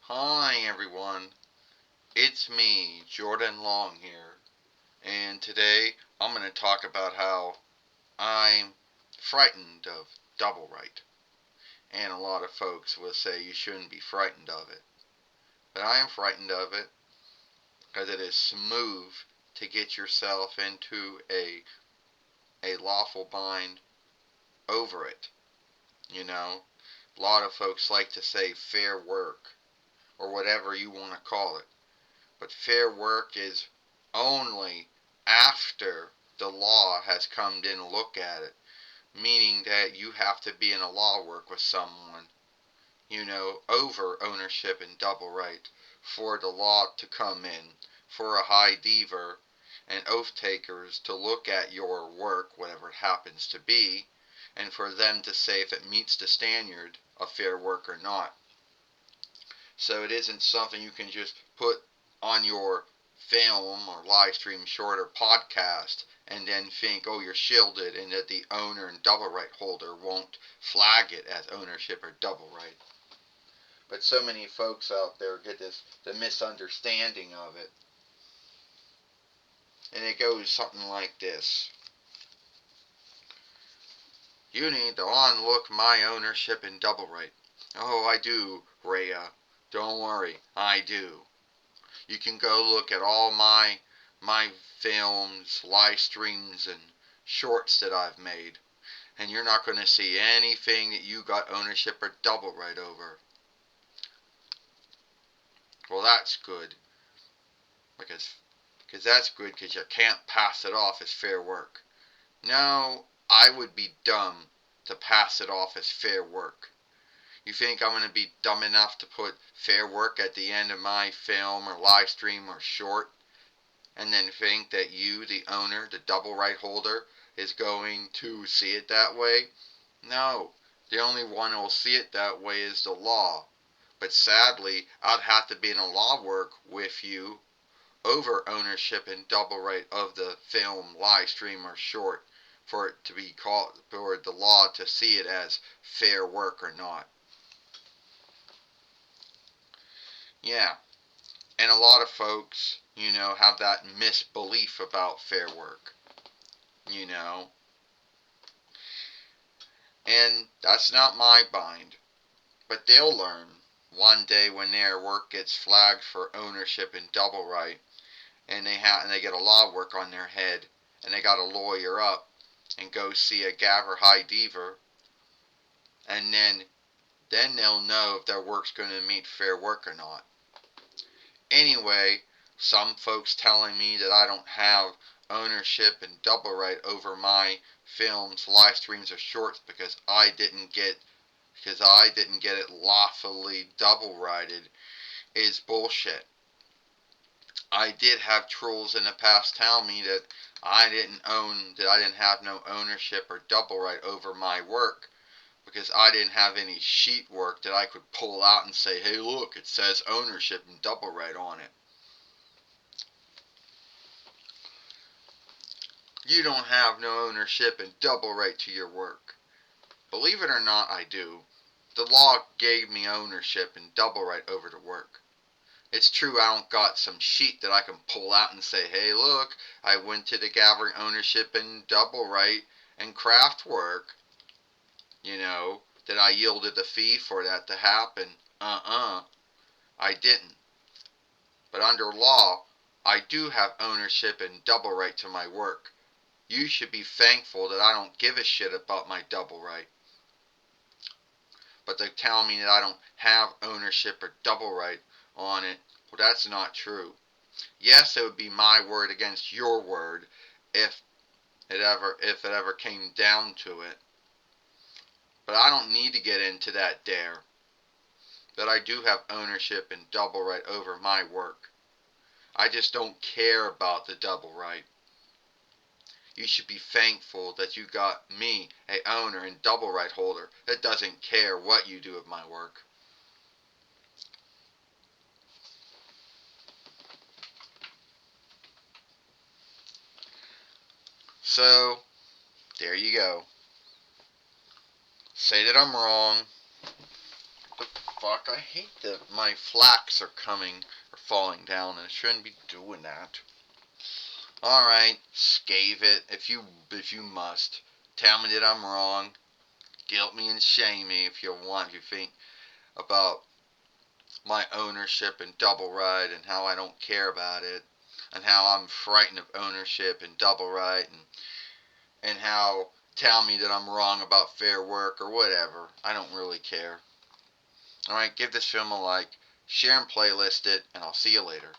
Hi everyone, it's me, Jordan Long here, and today I'm going to talk about how I'm frightened of Doubleright. And a lot of folks will say you shouldn't be frightened of it. But I am frightened of it because it is smooth to get yourself into a lawful bind over it. You know, a lot of folks like to say fair work or whatever you want to call it. But fair work is only after the law has come in to look at it, meaning that you have to be in a law work with someone, over ownership and double right, for the law to come in, for a high diver and oath takers to look at your work, whatever it happens to be, and for them to say if it meets the standard of fair work or not. So it isn't something you can just put on your film or live stream short or podcast and then think, oh, you're shielded and that the owner and double right holder won't flag it as ownership or double right. But so many folks out there get the misunderstanding of it. And it goes something like this. You need to unlock my ownership in double right. Oh, I do, Rhea. Don't worry, I do. You can go look at all my films, live streams, and shorts that I've made, and you're not going to see anything that you got ownership or double right over. Well, that's good, because that's good because you can't pass it off as fair work. No, I would be dumb to pass it off as fair work. You think I'm going to be dumb enough to put fair work at the end of my film or live stream or short and then think that you, the owner, the double right holder, is going to see it that way? No. The only one who will see it that way is the law. But sadly, I'd have to be in a law work with you over ownership and double right of the film, live stream, or short for it to be called, for the law to see it as fair work or not. Yeah. And a lot of folks, have that misbelief about fair work. You know, and that's not my bind. But they'll learn one day when their work gets flagged for ownership and double right, and they get a law work on their head, and they got to lawyer up and go see a Gavver High Diver, and then they'll know if their work's going to meet fair work or not. Anyway, some folks telling me that I don't have ownership and double right over my films, live streams, or shorts because I didn't get it lawfully double righted is bullshit. I did have trolls in the past tell me that I didn't have no ownership or double right over my work because I didn't have any sheet work that I could pull out and say, hey look, it says ownership and double right on it. You don't have no ownership and double right to your work. Believe it or not, I do. The law gave me ownership and double right over the work. It's true I don't got some sheet that I can pull out and say, hey look, I went to the gathering ownership and double right and craft work, that I yielded the fee for that to happen. I didn't. But under law, I do have ownership and double right to my work. You should be thankful that I don't give a shit about my double right. But they're telling me that I don't have ownership or double right on it. Well, that's not true. Yes, it would be my word against your word if it ever came down to it. But I don't need to get into that dare. That I do have ownership and double right over my work. I just don't care about the double right. You should be thankful that you got me, a owner and double right holder, that doesn't care what you do with my work. So, there you go. Say that I'm wrong. fuck, I hate that my flax are falling down, and I shouldn't be doing that. Alright, scave it if you must. Tell me that I'm wrong. Guilt me and shame me if you want, if you think about my ownership in Doubleright and how I don't care about it, and how I'm frightened of ownership in Doubleright, and how tell me that I'm wrong about fair work or whatever. I don't really care. Alright, give this film a like, share and playlist it, and I'll see you later.